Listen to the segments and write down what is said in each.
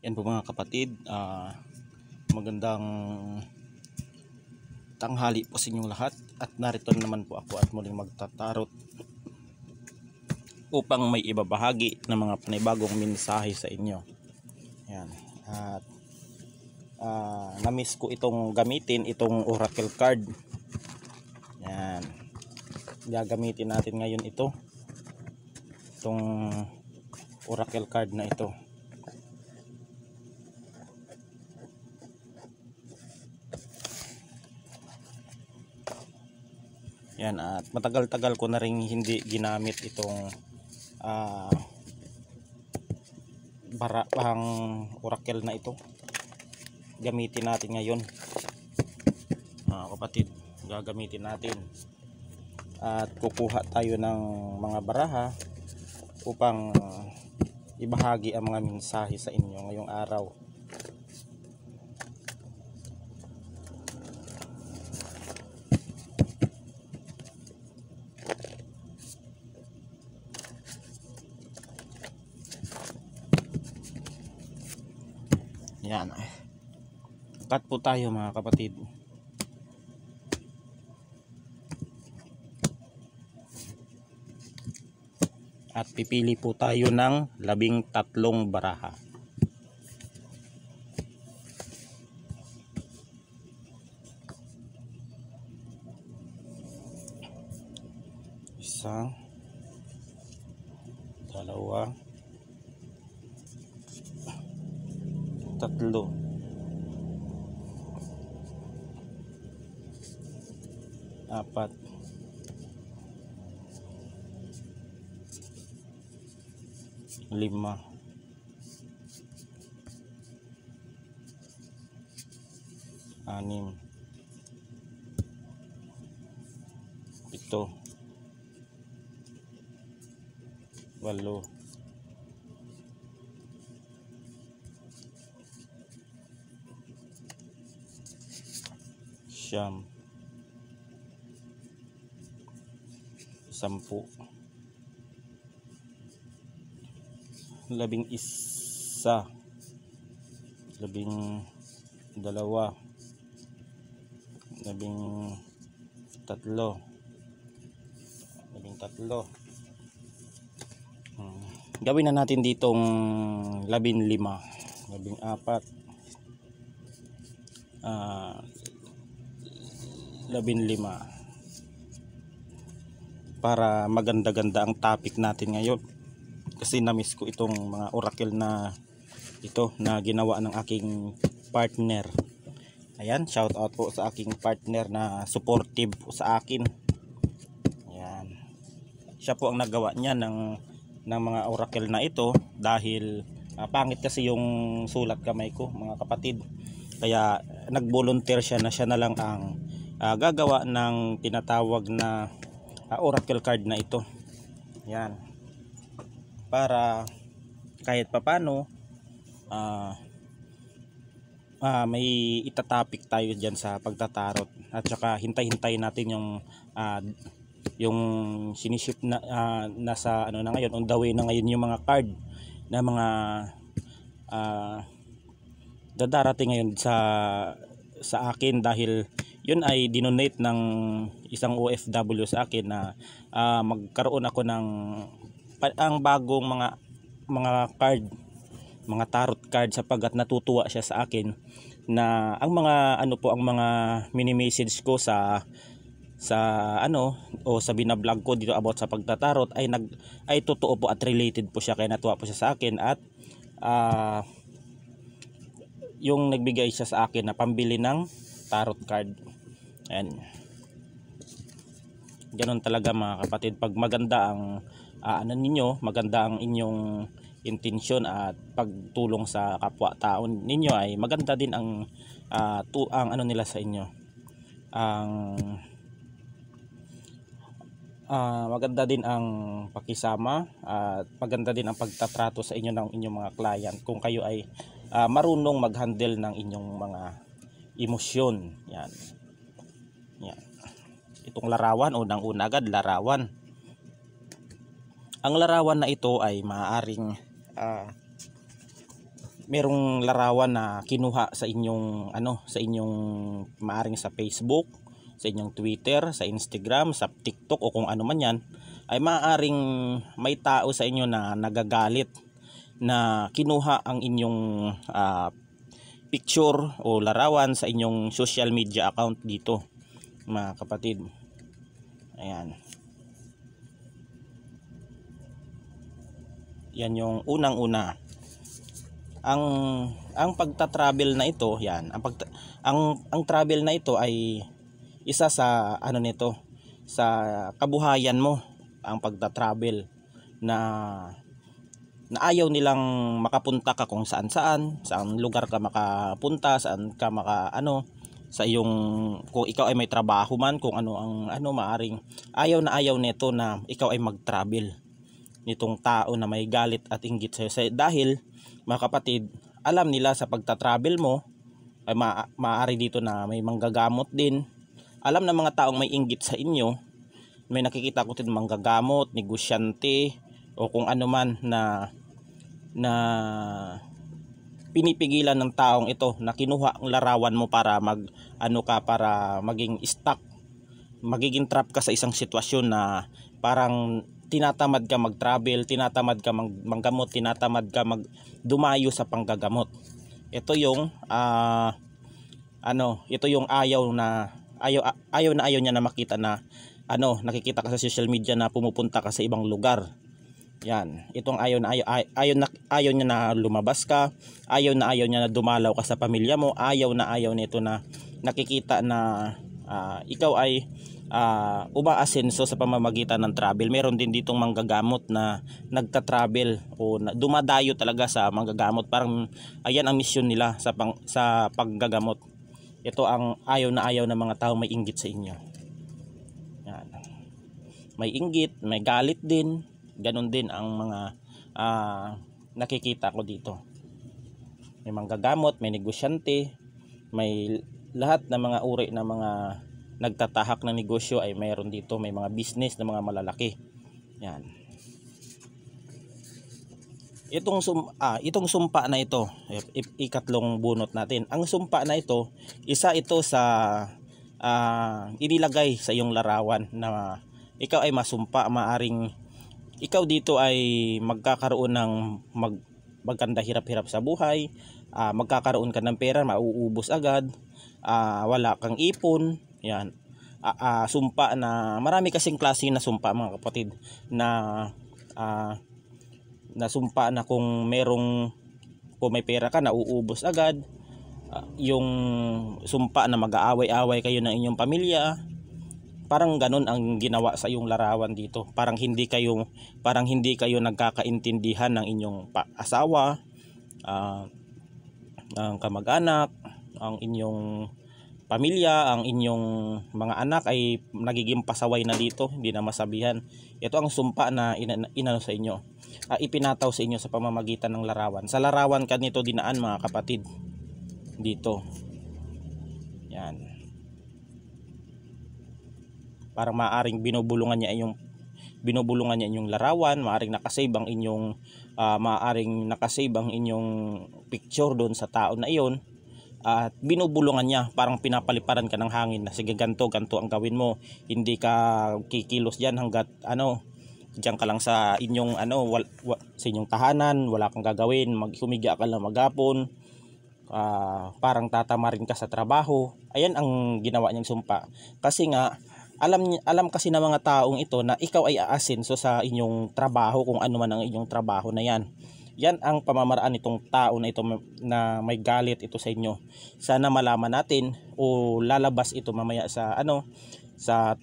Yan po mga kapatid, magandang tanghali po sa inyong lahat, at narito naman po ako at muling magtatarot upang may ibabahagi ng mga panibagong mensahe sa inyo. Yan. At na-miss ko itong gamitin, itong oracle card. Yan. Gagamitin natin ngayon itong oracle card na ito. Yan, at matagal-tagal ko na rin hindi ginamit itong pang oracle na ito. Gamitin natin ngayon, kapatid. Gagamitin natin at kukuha tayo ng mga baraha upang ibahagi ang mga mensahe sa inyo ngayong araw. Yan. Cut po tayo mga kapatid. At pipili po tayo ng 13 baraha. Isa, dalawa, tatlo, apat, lima, anim, pito, walo, siyam, 10, 11, 12, 13. Gawin na natin ditong 15, 14, 15 para maganda-ganda ang topic natin ngayon, kasi na-miss ko itong mga oracle na ito na ginawa ng aking partner. Ayan, shout out po sa aking partner na supportive po sa akin. Ayan, siya po ang nagawa niya ng mga oracle na ito, dahil pangit kasi yung sulat kamay ko mga kapatid, kaya nag-volunteer siya na siya na lang ang gagawa ng tinatawag na oracle card na ito. Yan, para kahit papano may itatopic tayo dyan sa pagtatarot, at saka hintay-hintay natin yung siniship na nasa ano na ngayon, on the way na ngayon yung mga card na mga dadarating ngayon sa akin, dahil yun ay dinonate ng isang OFW sa akin na magkaroon ako ng ang bagong mga card, mga tarot card, sapagat natutuwa siya sa akin na ang mga ang mga mini message ko sa ano o sa binablog ko dito about sa pagtatarot ay totoo po at related po siya, kaya natuwa po siya sa akin, at yung nagbigay siya sa akin na pambili ng tarot card. Ayan, ganon talaga mga kapatid, pag maganda ang maganda ang inyong intensyon at pagtulong sa kapwa-tao ninyo, ay maganda din ang ano nila sa inyo, ang maganda din ang pakisama, at maganda din ang pagtatrato sa inyo ng inyong mga client, kung kayo ay marunong mag-handle ng inyong mga emosyon. Yan. Itong larawan, unang-una agad larawan. Ang larawan na ito ay maaaring merong larawan na kinuha sa inyong sa inyong maaring sa Facebook, sa inyong Twitter, sa Instagram, sa TikTok o kung ano man yan, ay maaring may tao sa inyo na nagagalit na kinuha ang inyong picture o larawan sa inyong social media account dito, mga kapatid. Ayan. Yan yung unang-una. Ang pagta-travel na ito, yan, ang travel na ito ay isa sa nito, sa kabuhayan mo, ang pagta-travel na ayaw nilang makapunta ka kung saan lugar ka makapunta, saan ka sa iyong, kung ikaw ay may trabaho man, kung maaring ayaw nito na ikaw ay mag-travel nitong tao na may galit at inggit sa'yo. Dahil mga kapatid, alam nila sa pagta-travel mo ay maaari dito na may manggagamot din. Alam ng mga taong may inggit sa inyo, may nakikita ko din manggagamot, negosyante o kung ano man na pinipigilan ng taong ito na kinuha ang larawan mo para para maging stuck, magiging trap ka sa isang sitwasyon na parang tinatamad ka mag-travel, tinatamad ka manggamot, tinatamad ka dumayo sa panggagamot. Ito yung ito yung ayaw niya na makita na nakikita ka sa social media na pumupunta ka sa ibang lugar. Yan, itong ayaw niya na lumabas ka, ayaw niya na dumalaw ka sa pamilya mo, ayaw nito na nakikita na ikaw ay umaasenso sa pamamagitan ng travel. Meron din ditong manggagamot na nagta-travel o dumadayo talaga sa manggagamot. Parang ayan ang misyon nila sa paggagamot. Ito ang ayaw ng mga tao may inggit sa inyo. Yan. May inggit, may galit din. Ganon din ang mga nakikita ko dito. May manggagamot, may negosyante, may lahat ng mga uri ng mga nagtatahak ng negosyo ay mayroon dito. May mga business na mga malalaki. Yan. Itong sumpa na ito, ikatlong bunot natin. Ang sumpa na ito, isa ito sa inilagay sa iyong larawan na ikaw ay masumpa. Maaring ikaw dito ay magkakaroon ng magkanda hirap-hirap sa buhay, magkakaroon ka ng pera, mauubos agad, wala kang ipon. Yan. Sumpa na marami kasing klase na sumpa, mga kapatid, na sumpa na kung may pera ka, nauubos agad. Yung sumpa na mag-aaway-away kayo ng inyong pamilya. Parang ganun ang ginawa sa iyong larawan dito. Parang hindi kayo nagkakaintindihan ng inyong asawa, ang kamag-anak, ang inyong pamilya, ang inyong mga anak ay nagiging pasaway na dito, hindi na masabihan. Ito ang sumpa na inano sa inyo, ipinataw sa inyo sa pamamagitan ng larawan. Sa larawan ka nito dinaan, mga kapatid, dito. Yan. Parang maaring binubulungan niya inyong larawan, maaring nakasave ang inyong picture doon sa tao na iyon. At binubulungan niya, parang pinapaliparan ka ng hangin na sige, ganto ang gawin mo, hindi ka kikilos diyan hanggat diyan ka lang sa inyong sa inyong tahanan, wala kang gagawin, humiga ka lang maghapon, parang tatamarin ka sa trabaho. Ayan ang ginawa niyang sumpa. Kasi nga alam kasi ng mga taong ito na ikaw ay aasenso sa inyong trabaho, kung ano man ang inyong trabaho na yan. Yan ang pamamaraan nitong tao na ito na may galit ito sa inyo. Sana malaman natin o lalabas ito mamaya sa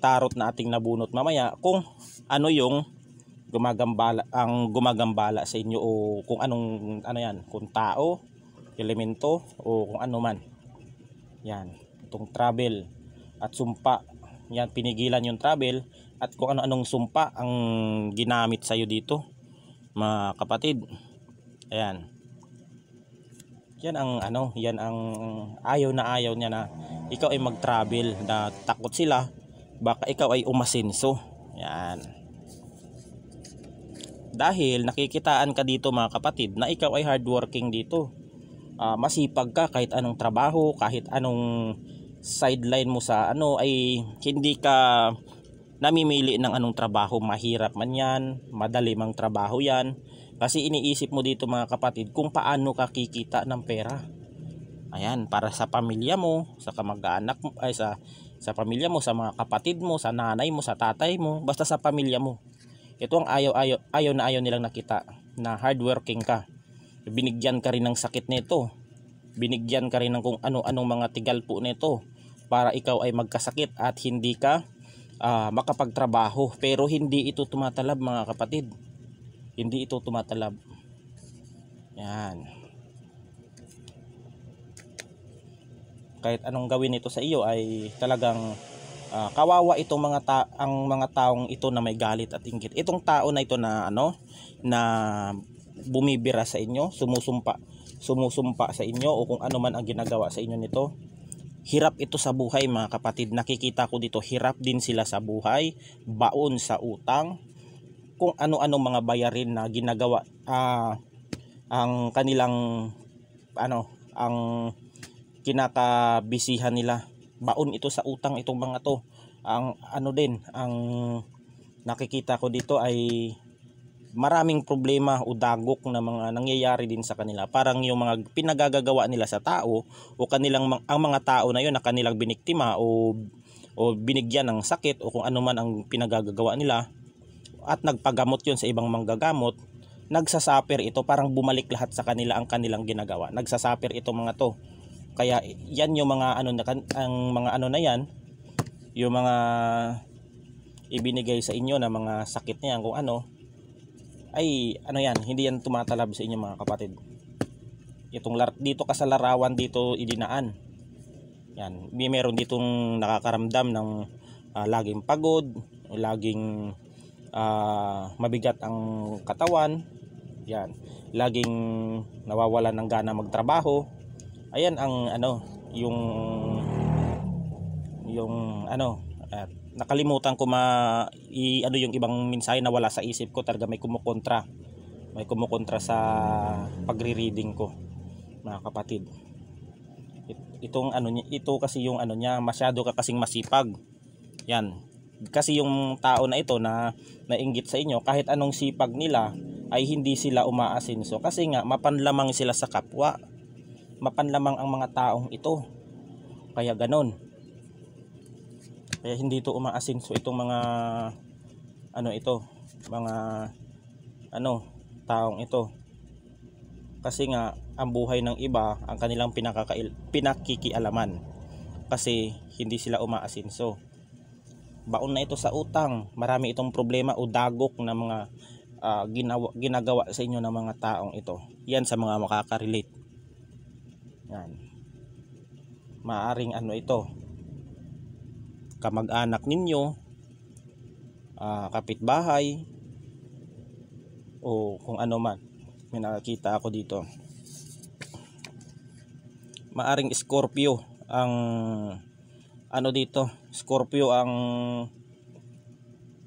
tarot na ating nabunot mamaya, kung ano yung gumagambala sa inyo, o kung anong yan, kung tao, elemento, o kung ano man. Yan, itong travel at sumpa. Yan, pinigilan yung travel at kung ano-anong sumpa ang ginamit sa iyo dito, mga kapatid. Ayan. Yan ang ayaw niya na ikaw ay mag-travel, na takot sila baka ikaw ay umasenso. Yan. Dahil nakikitaan ka dito, mga kapatid, na ikaw ay hardworking dito. masipag ka kahit anong trabaho, kahit anong sideline mo sa ano, ay hindi ka namimili ng anong trabaho. Mahirap man yan, madali mang trabaho yan, kasi iniisip mo dito mga kapatid kung paano ka kikita ng pera. Ayan, para sa pamilya mo, sa kamag-anak mo, ay sa pamilya mo, sa mga kapatid mo, sa nanay mo, sa tatay mo, basta sa pamilya mo. Ito ang ayaw na ayaw nilang nakita, na hardworking ka. Binigyan ka rin ng sakit nito, binigyan ka rin ng kung ano-anong mga tigal po nito para ikaw ay magkasakit at hindi ka makapagtrabaho. Pero hindi ito tumatalab mga kapatid, hindi ito tumatalab. Yan, kahit anong gawin ito sa iyo ay talagang kawawa itong ang mga taong ito na may galit at inggit. Itong tao na ito na na bumibira sa inyo, sumusumpa sa inyo, o kung ano man ang ginagawa sa inyo nito, hirap ito sa buhay mga kapatid. Nakikita ko dito, hirap din sila sa buhay, baon sa utang, kung ano-ano mga bayarin na ginagawa. Ang kanilang ang kinakabisihan nila, baon ito sa utang, itong mga to. Ang ang nakikita ko dito ay maraming problema o dagok na mga nangyayari din sa kanila. Parang yung mga pinagagagawa nila sa tao, o ang mga tao na yun na kanilang biniktima o binigyan ng sakit, o kung ano man ang pinagagagawa nila, at nagpagamot yun sa ibang manggagamot, nagsasaper ito. Parang bumalik lahat sa kanila ang kanilang ginagawa, nagsasaper ito mga to. Kaya yan yung mga ang mga na yan, yung mga ibinigay sa inyo na mga sakit niyan, kung ay yan, hindi yan tumatalab sa inyo mga kapatid. Itong dito ka sa larawan dito idinaan. Yan, meron ditong nakakaramdam ng laging pagod, laging mabigat ang katawan. Yan, laging nawawalan ng gana magtrabaho. Ayan ang yung nakalimutan ko yung ibang mensahe na wala sa isip ko. Talaga may kumukontra sa pagre-reading ko mga kapatid. Itong ito kasi yung niya, masyado ka kasing masipag. Yan, kasi yung tao na ito na nainggit sa inyo, kahit anong sipag nila ay hindi sila umaasinso, kasi nga mapanlamang sila sa kapwa, mapanlamang ang mga taong ito. Kaya ganon, kaya hindi ito umaasinso itong mga mga taong ito, kasi nga ang buhay ng iba ang kanilang pinakikialaman, kasi hindi sila umaasinso. Baon na ito sa utang, marami itong problema o dagok na mga ginagawa sa inyo ng mga taong ito. Yan sa mga makaka-relate. Yan, maaring ito, kamag-anak ninyo, kapitbahay, o kung ano man. May nakakita ako dito, maaring Scorpio ang dito. Scorpio ang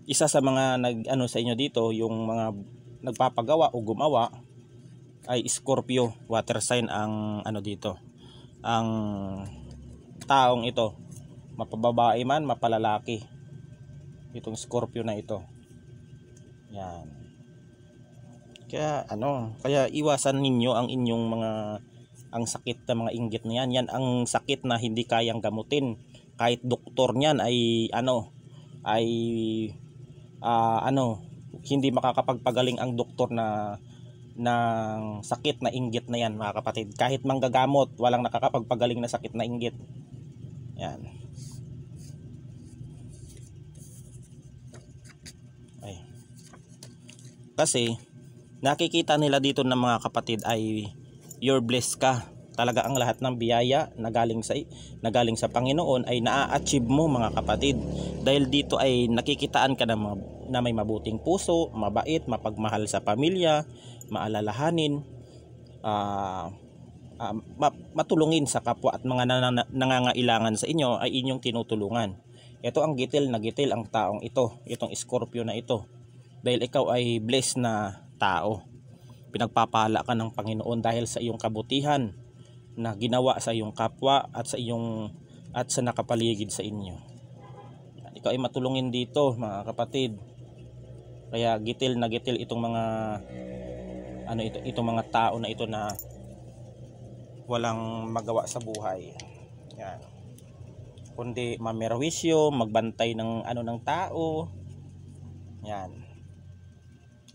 isa sa mga sa inyo dito, yung mga nagpapagawa o gumawa ay Scorpio water sign ang dito. Ang taong ito, mapababae man mapalalaki, itong Scorpio na ito. Yan, kaya iwasan ninyo ang inyong ang sakit na mga inggit na yan. Yan ang sakit na hindi kayang gamutin. Kahit doktor niyan ay hindi makakapagpagaling ang doktor ng sakit na inggit na yan mga kapatid. Kahit manggagamot, walang nakakapagpagaling na sakit na inggit. Yan. Ay. Kasi nakikita nila dito ng mga kapatid ay you're blessed ka. Talaga ang lahat ng biyaya na galing sa Panginoon ay naa-achieve mo mga kapatid. Dahil dito ay nakikitaan ka na may mabuting puso, mabait, mapagmahal sa pamilya, maalalahanin, matulungin sa kapwa, at mga nangangailangan sa inyo ay inyong tinutulungan. Ito ang gitil na gitil ang taong ito, itong Scorpio na ito. Dahil ikaw ay blessed na tao. Pinagpapala ka ng Panginoon dahil sa iyong kabutihan, na ginawa sa iyong kapwa at sa nakapaligid sa inyo. Ikaw ay matulungin dito, mga kapatid. Kaya gitil na gitil itong mga itong mga tao na ito na walang magawa sa buhay. Yan. Kundi mamerwisyo, magbantay ng ng tao. Yan.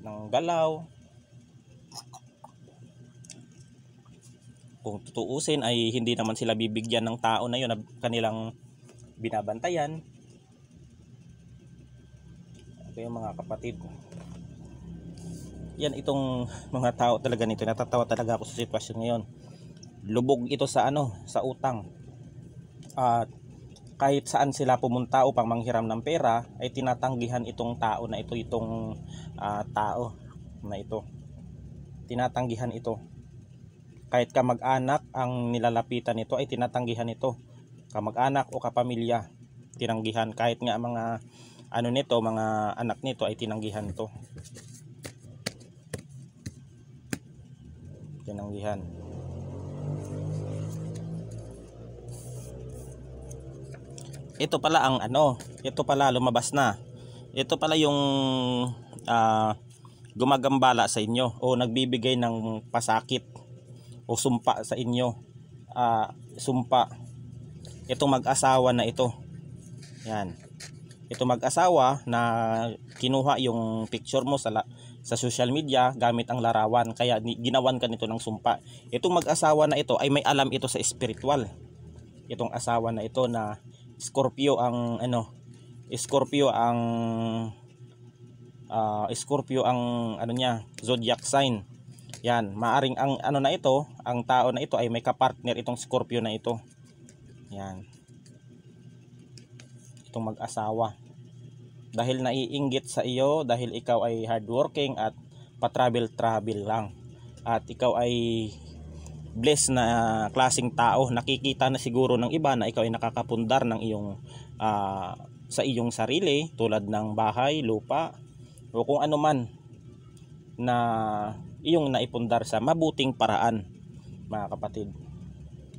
Ng galaw. Kung tutuusin ay hindi naman sila bibigyan ng tao na yun na kanilang binabantayan. Kaya mga kapatid, yan itong mga tao talaga nito, natatawa talaga ako sa sitwasyon ngayon. Lubog ito sa sa utang. At kahit saan sila pumunta upang manghiram ng pera ay tinatanggihan itong tao na ito, tao na ito. Tinatanggihan ito. Kahit kamag-anak ang nilalapitan nito ay tinatanggihan ito. Kamag-anak o kapamilya, tinanggihan. Kahit nga mga mga anak nito ay tinanggihan ito. Tinanggihan. Ito pala ang ito pala lumabas na. Ito pala yung gumagambala sa inyo o nagbibigay ng pasakit o sumpa sa inyo. Sumpa. Itong mag-asawa na ito. Yan. Ito mag-asawa na kinuha yung picture mo sa social media gamit ang larawan, kaya ginawan ka nito ng sumpa. Itong mag-asawa na ito ay may alam ito sa spiritual. Itong asawa na ito na Scorpio ang niya, zodiac sign. Yan, maaring ang ang tao na ito ay may kapartner itong Scorpio na ito. Yan. Itong mag-asawa. Dahil naiinggit sa iyo, dahil ikaw ay hardworking at pa-travel lang. At ikaw ay blessed na klaseng tao. Nakikita na siguro ng iba na ikaw ay nakakapundar ng iyong sa iyong sarili, tulad ng bahay, lupa, o kung ano man na iyong naipundar sa mabuting paraan, mga kapatid.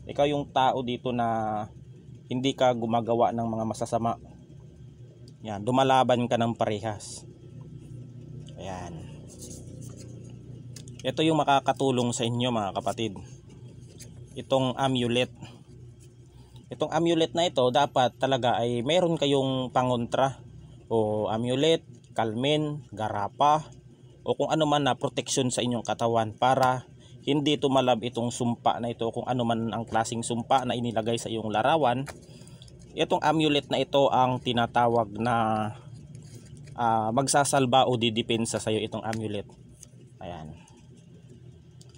Ikaw yung tao dito na hindi ka gumagawa ng mga masasama. Yan, dumalaban ka ng parehas. Ayan. Ito yung makakatulong sa inyo, mga kapatid. Itong amulet. Itong amulet na ito, dapat talaga ay meron kayong pangontra o amulet, kalmin, garapa, o kung ano man na protection sa inyong katawan para hindi tumalab itong sumpa na ito, kung ano man ang klaseng sumpa na inilagay sa iyong larawan. Itong amulet na ito ang tinatawag na magsasalba o didepensa sa iyo, itong amulet. Ayan.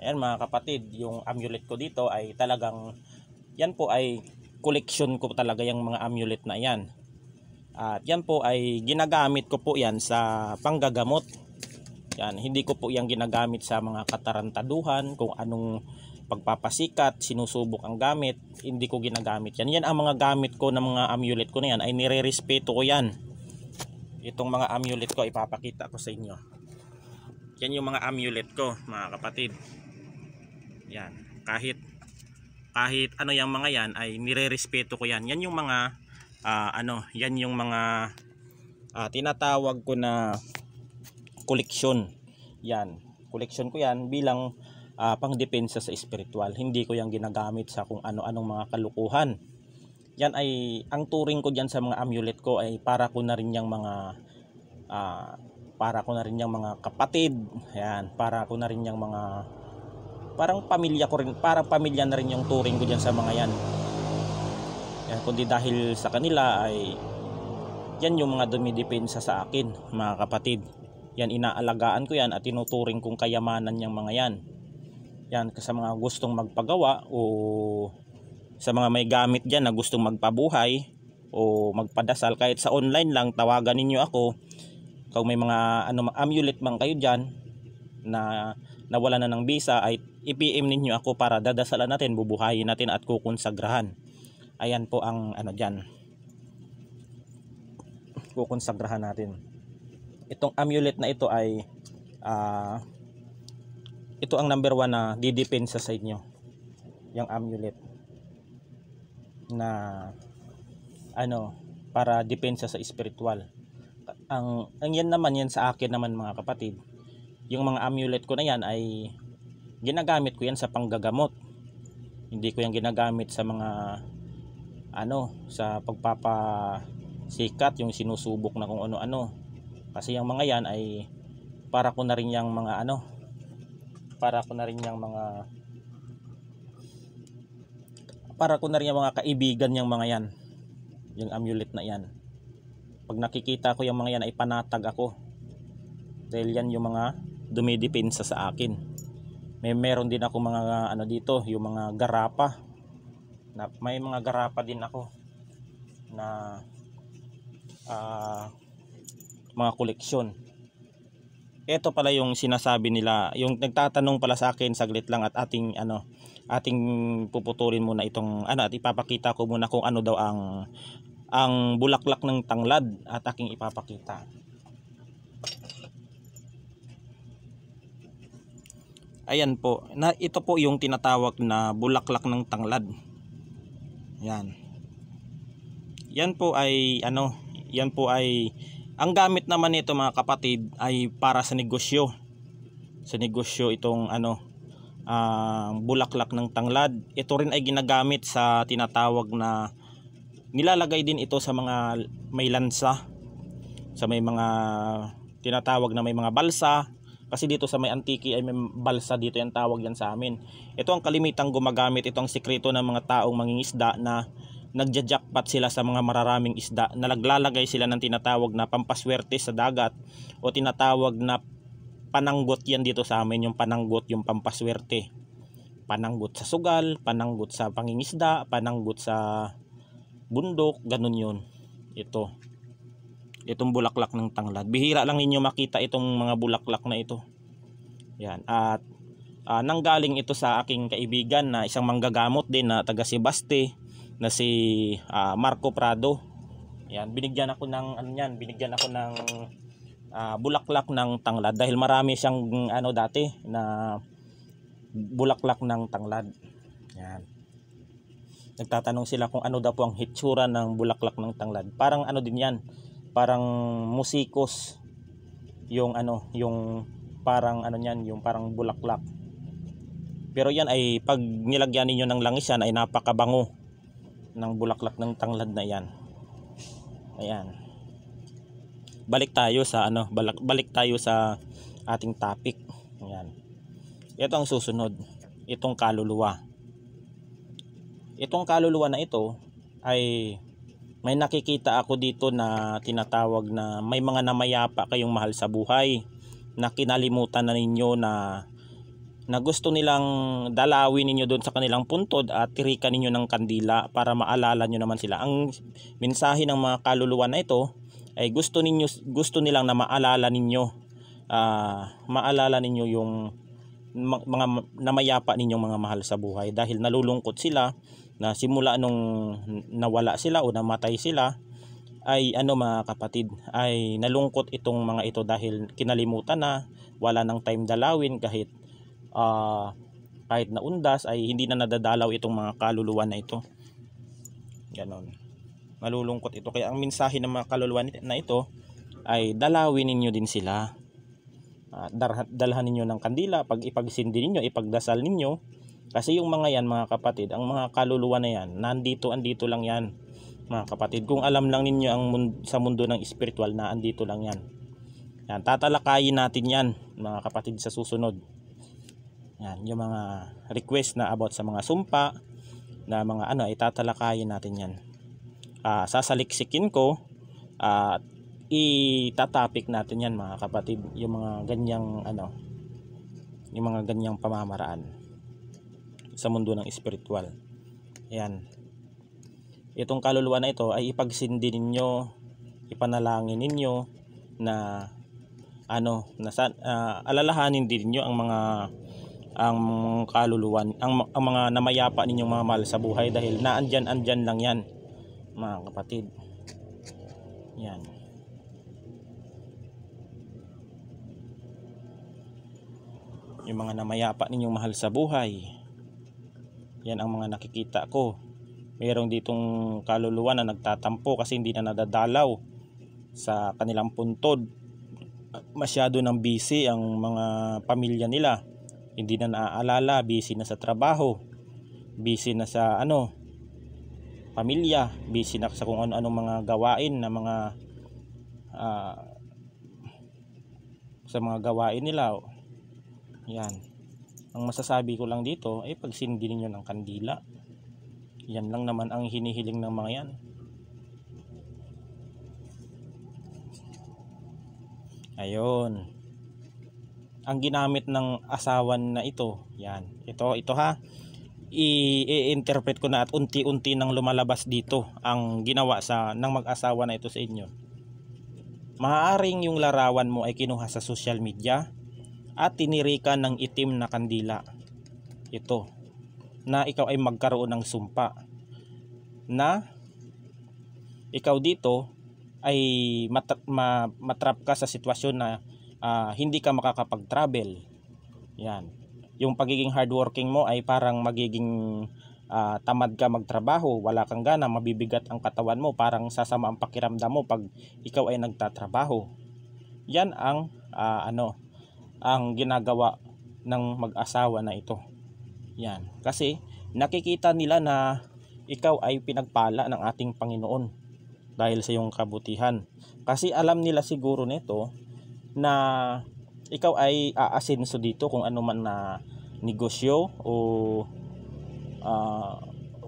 Ayan, mga kapatid, yung amulet ko dito ay talagang, yan po ay collection ko talaga yung mga amulet na yan. At yan po ay ginagamit ko po yan sa panggagamot. Yan, hindi ko po yan ginagamit sa mga katarantaduhan, kung anong pagpapasikat, sinusubok ang gamit, hindi ko ginagamit yan. Yan ang mga gamit ko, ng mga amulet ko na yan, ay nire-respeto ko yan. Itong mga amulet ko, ipapakita ko sa inyo. Yan yung mga amulet ko, mga kapatid. Yan, kahit ano yung mga yan, ay nire-respeto ko yan. Yan yung mga, yan yung mga tinatawag ko na koleksyon. Yan, koleksyon ko yan bilang pangdepensa sa spiritual. Hindi ko yan ginagamit sa kung ano-anong mga kalukuhan. Yan ay, ang turing ko dyan sa mga amulet ko ay para ko na rin yung mga kapatid. Yan, para ko na rin yung mga, parang pamilya ko rin, parang pamilya na rin yung turing ko dyan sa mga yan. Yan, kundi dahil sa kanila ay yan yung mga dumidepensa sa akin, mga kapatid. Yan, inaalagaan ko yan at tinuturing kong kayamanan yung mga yan. Yan, sa mga gustong magpagawa o sa mga may gamit dyan na gustong magpabuhay o magpadasal, kahit sa online lang, tawagan ninyo ako. Kung may mga amulet man kayo dyan na nawala na ng visa, ay i-PM ninyo ako para dadasalan natin, bubuhayin natin at kukonsagrahan. Ayan po ang dyan, kukonsagrahan natin. Itong amulet na ito ay ito ang number 1 na didepensa sa inyo. yung amulet na ano, para depensa sa spiritual. Ang yan naman, yan sa akin naman mga kapatid, yung mga amulet ko na yan ay ginagamit ko yan sa panggagamot. Hindi ko yan ginagamit sa mga ano, sa pagpapasikat, yung sinusubok na kung ano-ano. Kasi yung mga yan ay para ko na rin yung mga ano, para ko na rin yung mga kaibigan yung mga yan, yung amulet na yan. Pag nakikita ko yung mga yan ay panatag ako, dahil yan yung mga dumidepensa sa akin. Meron din ako mga ano dito, yung mga garapa na, may mga garapa din ako na mga koleksyon. Ito pala yung sinasabi nila, yung nagtatanong pala sa akin, saglit lang at ating puputulin muna itong at ipapakita ko muna kung ano daw ang bulaklak ng tanglad at aking ipapakita. Ayan po, ito po yung tinatawag na bulaklak ng tanglad. Yan. Yan po ay ang gamit naman nito mga kapatid ay para sa negosyo. Sa negosyo itong bulaklak ng tanglad. Ito rin ay ginagamit sa tinatawag na, nilalagay din ito sa mga may lansa, sa may mga tinatawag na may mga balsa. Kasi dito sa may Antique ay may balsa dito, yung tawag yan sa amin. Ito ang kalimitang gumagamit, ito ang sikreto ng mga taong mangingisda na nagja-jackpot sila sa mga mararaming isda, na naglalagay sila ng tinatawag na pampaswerte sa dagat o tinatawag na pananggot. Yan dito sa amin yung pananggot, yung pampaswerte. Pananggot sa sugal, pananggot sa pangingisda, pananggot sa bundok, ganun yun. Itong bulaklak ng tanglad, bihira lang ninyo makita itong mga bulaklak na ito. Yan. At nanggaling ito sa aking kaibigan na isang manggagamot din na taga Sebaste, na si Marco Prado. Yan, binigyan ako ng bulaklak ng tanglad dahil marami siyang dati na bulaklak ng tanglad. Yan. Nagtatanong sila kung ano daw po ang hitsura ng bulaklak ng tanglad. Parang din yan, parang musikos yung yung parang niyan, yung parang bulaklak. Pero yan ay pag nilagyan niyo ng langis yan ay napakabango ng bulaklak ng tanglad na yan. Ayan. Balik tayo sa ating topic. Ayan. Ito ang susunod, itong kaluluwa. Itong kaluluwa na ito ay may nakikita ako dito na tinatawag na may mga namayapa kayong mahal sa buhay na kinalimutan na ninyo, na gusto nilang dalawin ninyo doon sa kanilang puntod at tirikan ninyo ng kandila para maalala nyo naman sila. Ang mensahe ng mga kaluluwa na ito ay gusto nilang na maalala ninyo yung mga namayapa ninyong mga mahal sa buhay, dahil nalulungkot sila na simula nung nawala sila o namatay sila ay mga kapatid, ay nalungkot itong mga ito dahil kinalimutan na, wala nang time dalawin, kahit na undas ay hindi na nadadalaw itong mga kaluluwa na ito. Ganon, malulungkot ito. Kaya ang mensahe ng mga kaluluwa na ito ay dalawin ninyo din sila, dalhan ninyo ng kandila, ipagsindi ninyo, ipagdasal ninyo. Kasi yung mga yan mga kapatid, ang mga kaluluwa na yan, andito lang yan mga kapatid. Kung alam lang ninyo sa mundo ng spiritual na andito lang yan. Yan, tatalakayin natin yan mga kapatid sa susunod. Yan, yung mga request na about sa mga sumpa na mga ay tatalakayin natin yan. Sasaliksikin ko at itatapik natin yan mga kapatid, yung mga ganyang pamamaraan sa mundo ng spiritual. Ayan. Itong kaluluwa na ito ay ipagsindi ninyo, ipanalangin ninyo na alalahanin din niyo ang kaluluwa, ang mga namayapa ninyong mga mahal sa buhay, dahil naandyan lang yan mga kapatid. Yan. Yung mga namayapa ninyong mahal sa buhay, Yan ang mga nakikita ko. Mayroong ditong kaluluwa na nagtatampo kasi hindi na nadadalaw sa kanilang puntod. Masyado nang busy ang mga pamilya nila. Hindi na naaalala, busy na sa trabaho, busy na sa pamilya, busy na sa kung ano-anong mga gawain na mga sa mga gawain nila. Yan. Ang masasabi ko lang dito ay pagsindi ninyo ng kandila. Yan lang naman ang hinihiling ng mga yan. Ayun. Ang ginamit ng asawan na ito, yan. Ito ha. I-interpret ko na at unti-unti nang lumalabas dito ang ginawa ng mag-asawa na ito sa inyo. Maaaring yung larawan mo ay kinuha sa social media at tinirikan ng itim na kandila. Ito, na ikaw ay magkaroon ng sumpa na ikaw dito ay matrap ka sa sitwasyon na hindi ka makakapag-travel. Yan. Yung pagiging hardworking mo ay parang magiging tamad ka magtrabaho, wala kang gana, mabibigat ang katawan mo, parang sasama ang pakiramdam mo pag ikaw ay nagtatrabaho. Yan ang ang ginagawa ng mag-asawa na ito. Yan. Kasi nakikita nila na ikaw ay pinagpala ng ating Panginoon dahil sa iyong kabutihan. Kasi alam nila siguro nito na ikaw ay aasenso dito kung ano man na negosyo o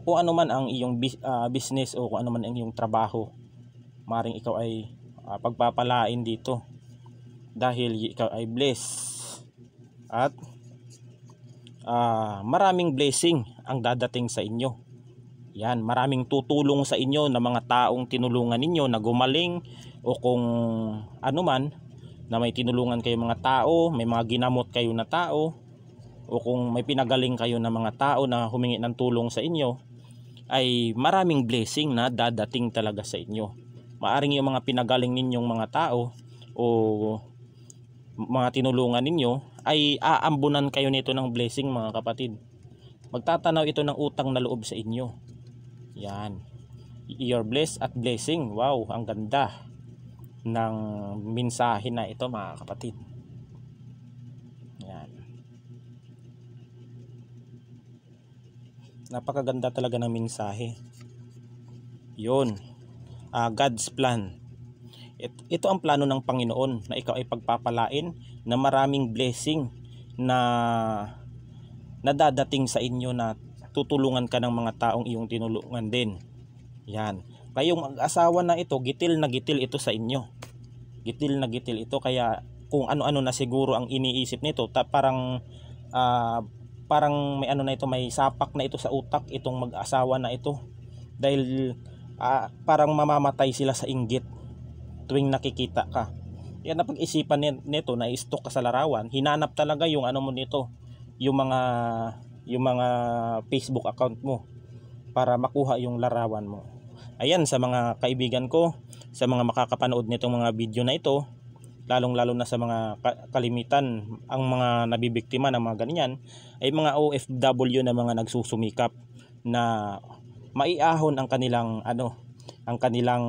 kung ano man ang iyong business o kung ano man ang iyong trabaho. Maring ikaw ay pagpapalain dito dahil ikaw ay blessed at maraming blessing ang dadating sa inyo. Yan, maraming tutulong sa inyo na mga taong tinulungan ninyo na gumaling o kung ano man na may tinulungan kayo mga tao, may mga ginamot kayo na tao o kung may pinagaling kayo na mga tao na humingi ng tulong sa inyo, ay maraming blessing na dadating talaga sa inyo. Maaring yung mga pinagaling ninyong mga tao o mga tinulungan ninyo ay aambunan kayo nito ng blessing, mga kapatid. Magtatanaw ito ng utang na loob sa inyo. Yan. You're blessed at blessing. Wow, ang ganda ng mensahe na ito, mga kapatid. Yan. Napakaganda talaga ng mensahe. Yun. God's plan. Ito ang plano ng Panginoon na ikaw ay pagpapalain na maraming blessing na nadadating sa inyo na tutulungan ka ng mga taong iyong tinulungan din. Yan. Kayong mag-asawa na ito, gitil na gitil ito sa inyo. Gitil na gitil ito, kaya kung ano-ano na siguro ang iniisip nito, parang may ano na ito, may sapak na ito sa utak itong mag-asawa na ito. Dahil parang mamamatay sila sa inggit tuwing nakikita ka. Yan, napag-isipan nito na i-stock ka sa larawan, hinanap talaga yung ano mo nito, yung mga Facebook account mo para makuha yung larawan mo. Ayan, sa mga kaibigan ko, sa mga makakapanood nitong mga video na ito, lalong-lalo na sa mga kalimitan, ang mga nabibiktima ng mga ganyan ay mga OFW na mga nagsusumikap na maiahon ang kanilang ang kanilang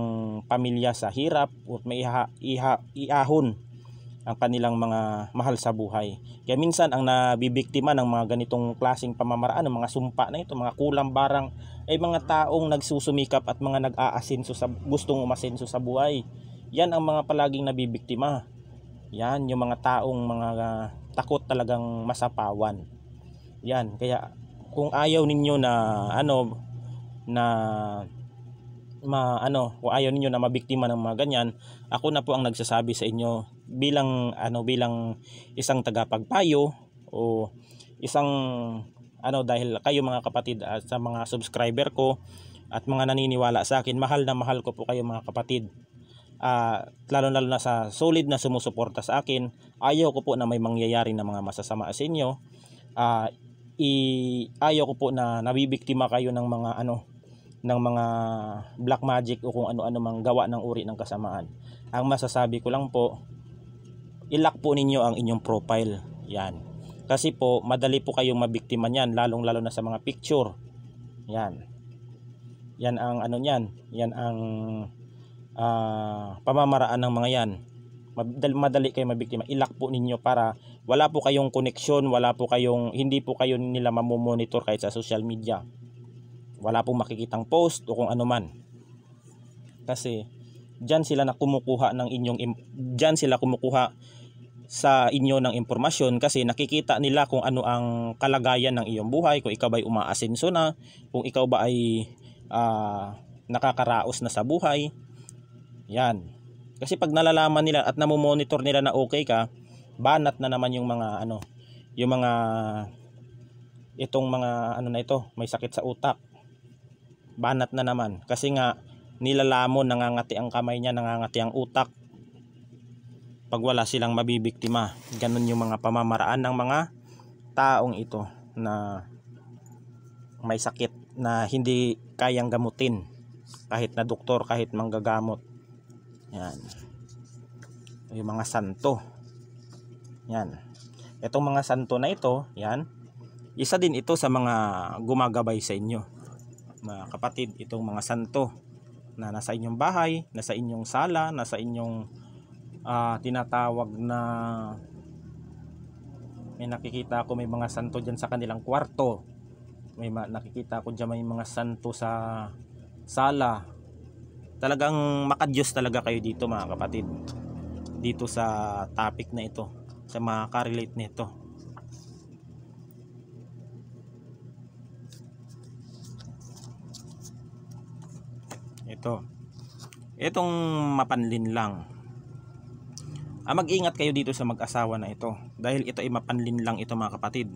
pamilya sa hirap at iahon ang kanilang mga mahal sa buhay. Kaya minsan ang nabibiktima ng mga ganitong klaseng pamamaraan, ng mga sumpa na ito, mga kulang barang, ay mga taong nagsusumikap at mga nag-aasenso gustong umasenso sa buhay. Yan ang mga palaging nabibiktima. Yan, yung mga taong mga takot talagang masapawan. Yan, kaya kung ayaw ninyo na kung ayaw ninyo na mabiktima ng mga ganyan, ako na po ang nagsasabi sa inyo bilang isang tagapagpayo o isang dahil kayo mga kapatid at sa mga subscriber ko at mga naniniwala sa akin, mahal na mahal ko po kayo mga kapatid. Lalo na sa solid na sumusuporta sa akin, ayaw ko po na may mangyayari na mga masasama sa inyo. Ayaw ko po na nabibiktima kayo ng mga black magic o kung ano-ano mang gawa ng uri ng kasamaan. Ang masasabi ko lang po, i-lock po ninyo ang inyong profile. Yan. Kasi po, madali po kayong mabiktima niyan, lalong-lalo na sa mga picture. Yan. Yan ang ano niyan, yan ang pamamaraan ng mga yan. Madali kayo mabiktima. I-lock po ninyo para wala po kayong connection, hindi po kayo nila mamomonitor kahit sa social media. Wala pong makikitang post o kung ano man. Kasi diyan sila kumukuha sa inyo ng impormasyon, kasi nakikita nila kung ano ang kalagayan ng iyong buhay, kung ikaw ba ay umaasenso na, kung ikaw ba ay nakakaraos na sa buhay. Yan. Kasi pag nalalaman nila at namomonitor nila na okay ka, banat na naman yung mga itong mga ano na ito, may sakit sa utak. Banat na naman kasi nga nilalamon, nangangati ang kamay niya, nangangati ang utak. Pag wala silang mabibiktima. Ganun yung mga pamamaraan ng mga taong ito na may sakit na hindi kayang gamutin kahit na doktor, kahit manggagamot. Yan. Yung mga santo. Yan. Itong mga santo na ito, yan. Isa din ito sa mga gumagabay sa inyo. Mga kapatid, itong mga santo na nasa inyong bahay, nasa inyong sala, nasa inyong tinatawag na, may nakikita ako may mga santo dyan sa kanilang kwarto, nakikita ko dyan may mga santo sa sala. Talagang makadyos talaga kayo dito mga kapatid, dito sa topic na ito, sa makaka-relate nito. Itong mapanlin lang. Mag-ingat kayo dito sa mag-asawa na ito, dahil ito ay mapanlin lang ito mga kapatid.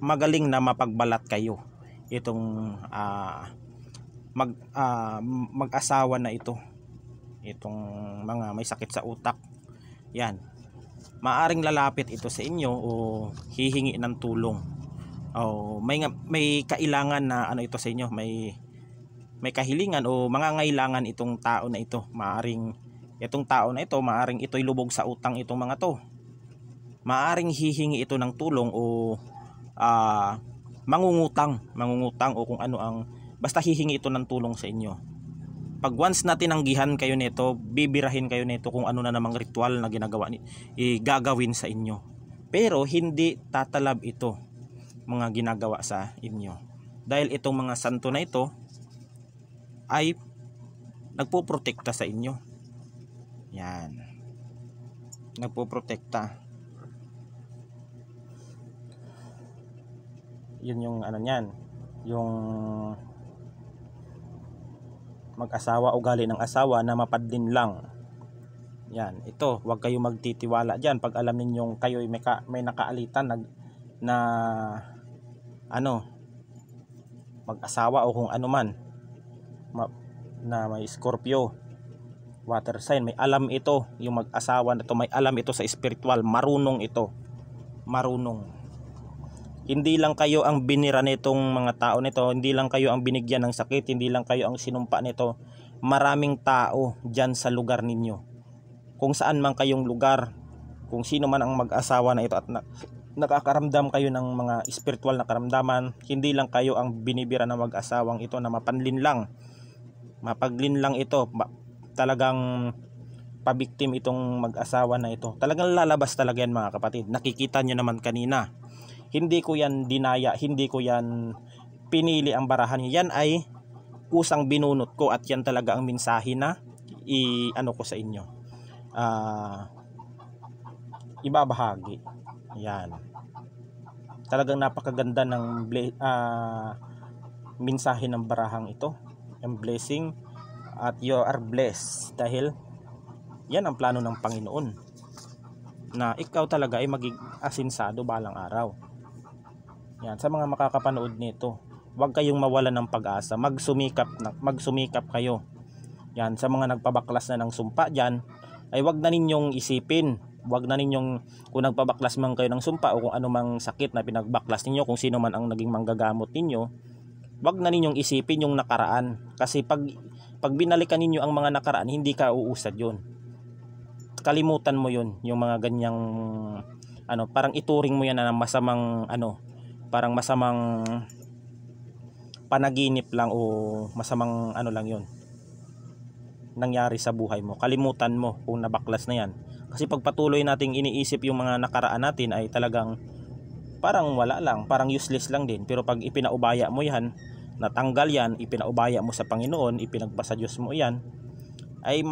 Magaling na mapagbalat kayo itong mag-asawa na ito, itong mga may sakit sa utak. Yan, maaring lalapit ito sa inyo o hihingi ng tulong, o may kailangan na ano ito sa inyo, may kahilingan o mangangailangan itong tao na ito. Itong tao na ito, maaring ito'y lubog sa utang itong mga to. Maaring hihingi ito ng tulong o mangungutang o kung ano ang, basta hihingi ito ng tulong sa inyo. Pag once na tinanggihan kayo nito, bibirahin kayo nito kung ano na namang ritual na gagawin sa inyo. Pero hindi tatalab ito mga ginagawa sa inyo, dahil itong mga santo na ito ay nagpoprotekta sa inyo. Yan, nagpoprotekta. Yun yung ano niyan, yung mag-asawa, ugali ng asawa na mapadlin lang. Yan, ito, huwag kayo magtitiwala diyan pag alam ninyong kayo may nakaalitan na mag-asawa o kung ano man na may Scorpio, water sign. May alam ito, yung mag-asawa na to, may alam ito sa spiritual, marunong ito, marunong. Hindi lang kayo ang binira nitong mga tao nito, hindi lang kayo ang binigyan ng sakit, hindi lang kayo ang sinumpa nito. Maraming tao dyan sa lugar ninyo, kung saan man kayong lugar, kung sino man ang mag-asawa na ito at nakakaramdam kayo ng mga spiritual na karamdaman, hindi lang kayo ang binibira ng mag-asawang ito na mapanlin lang, mapaglin lang ito. Talagang pabiktim itong mag-asawa na ito. Talagang lalabas talaga yan mga kapatid. Nakikita nyo naman kanina. Hindi ko yan dinaya, hindi ko yan pinili ang barahan. Yan ay kusang binunot ko at yan talaga ang mensahe na ko sa inyo. Ibabahagi. Yan. Talagang napakaganda ng mensahe ng barahang ito. Ang blessing at you are blessed, dahil yan ang plano ng Panginoon, na ikaw talaga ay maging asinsado balang araw. Yan, sa mga makakapanood nito, huwag kayong mawalan ng pag-asa, magsumikap kayo. Yan, sa mga nagpabaklas na ng sumpa diyan, ay huwag na ninyong isipin, huwag na ninyong, kung nagpabaklas man kayo ng sumpa o kung ano mang sakit na pinagbaklas ninyo, kung sino man ang naging manggagamot ninyo, huwag na ninyong isipin yung nakaraan. Kasi pag binalikan ninyo ang mga nakaraan, hindi ka uusad yun. kalimutan mo yun, yung mga ganyang ano, parang ituring mo yan na masamang ano, parang masamang panaginip lang o masamang ano lang yun nangyari sa buhay mo. Kalimutan mo kung nabaklas na yan. Kasi pag patuloy nating iniisip yung mga nakaraan natin ay talagang parang wala lang, parang useless lang din. Pero pag ipinaubaya mo yan, natanggal yan, ipinaubaya mo sa Panginoon, ipinagpasa Diyos mo yan, ay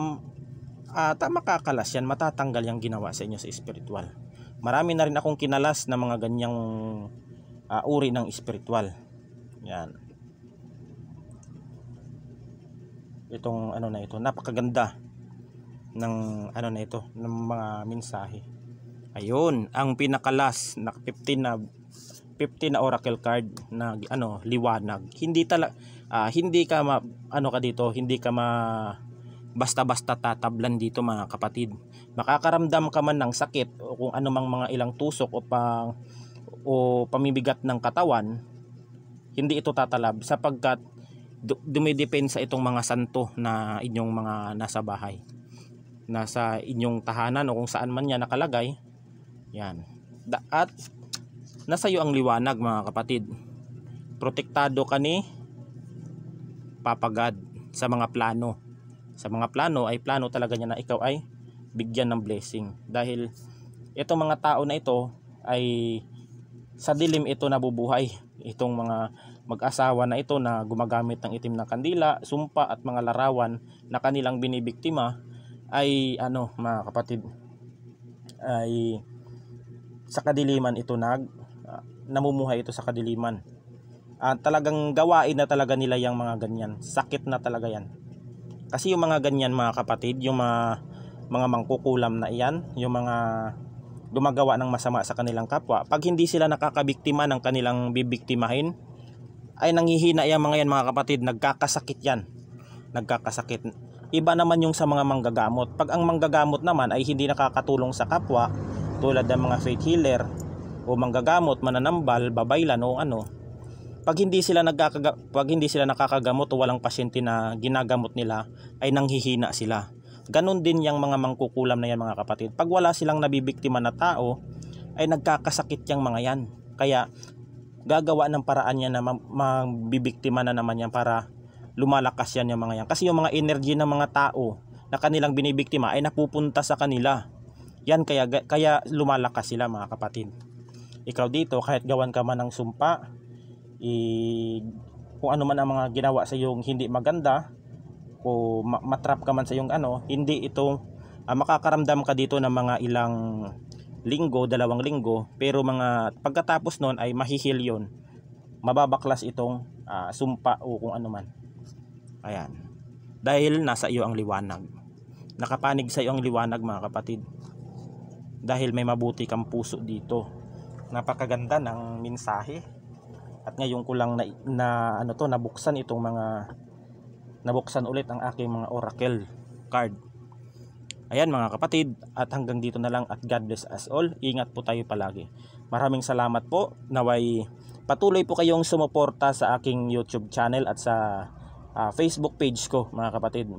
makakalas yan, matatanggal yung ginawa sa inyo sa spiritual. Marami na rin akong kinalas na mga ganyang uri ng spiritual. Yan. Itong ano na ito, napakaganda ng ano na ito, ng mga mensahe. Ayun, ang pinakalas na 15 na oracle card na ano, liwanag. Hindi hindi ka ano ka dito, hindi ka basta-basta tatablan dito mga kapatid. Makakaramdam ka man ng sakit o kung ano mang mga ilang tusok o pamibigat ng katawan, hindi ito tatalab sapagkat dumidepensa itong mga santo na inyong mga nasa bahay, nasa inyong tahanan o kung saan man yan nakalagay. Yan. At nasa iyo ang liwanag mga kapatid. Protektado ka ni Papa God sa mga plano. Sa mga plano ay plano talaga niya na ikaw ay bigyan ng blessing. Dahil itong mga tao na ito ay sa dilim ito nabubuhay. Itong mga mag-asawa na ito na gumagamit ng itim na kandila, sumpa at mga larawan na kanilang binibiktima ay ano mga kapatid, ay sa kadiliman ito namumuhay ito sa kadiliman. Talagang gawain na talaga nila yung mga ganyan. Sakit na talaga yan. Kasi yung mga ganyan mga kapatid, yung mga mangkukulam na iyan, yung mga gumagawa ng masama sa kanilang kapwa, pag hindi sila nakakabiktima ng kanilang bibiktimahin, ay nanghihina yung mga yan mga kapatid, nagkakasakit yan. Nagkakasakit. Iba naman yung sa mga manggagamot. Pag ang manggagamot naman ay hindi nakakatulong sa kapwa, tulad ng mga faith healer o manggagamot, mananambal, babaylan o ano, pag hindi sila nakakagamot o walang pasyente na ginagamot nila, ay nanghihina sila. Ganon din yung mga mangkukulam na yan mga kapatid. Pag wala silang nabibiktima na tao, ay nagkakasakit yung mga yan. Kaya gagawa ng paraan yan na mabibiktima na naman yan para lumalakas yan yung mga yan. Kasi yung mga energy ng mga tao na kanilang binibiktima ay napupunta sa kanila. Yan kaya lumalakas sila mga kapatid. Ikaw dito, kahit gawan ka man ng sumpa, kung ano man ang mga ginawa sa iyong hindi maganda, o matrap ka man sa iyong ano, hindi ito makakaramdam ka dito ng mga ilang linggo, 2 linggo, pero mga pagkatapos nun ay mahihil yun, mababaklas itong sumpa o kung ano man. Ayan, dahil nasa iyo ang liwanag, nakapanig sa iyo ang liwanag mga kapatid, dahil may mabuti kang puso dito. Napakaganda ng mensahe. At ngayon ko lang nabuksan itong nabuksan ulit ang aking mga oracle card. Ayan mga kapatid, at hanggang dito na lang, at God bless us all. Ingat po tayo palagi. Maraming salamat po. Naway patuloy po kayong sumuporta sa aking YouTube channel at sa Facebook page ko mga kapatid.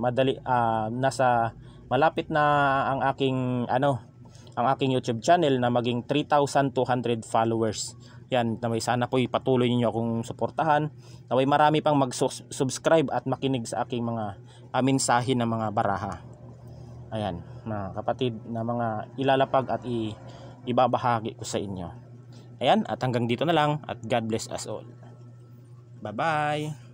Malapit na ang aking YouTube channel na maging 3,200 followers. Yan, naway sana po ipatuloy niyo akong suportahan. Naway marami pang mag-subscribe at makinig sa aking mga mensahe ng mga baraha. Ayan, mga kapatid, na mga ilalapag at ibabahagi ko sa inyo. Ayan, at hanggang dito na lang, at God bless us all. Bye-bye.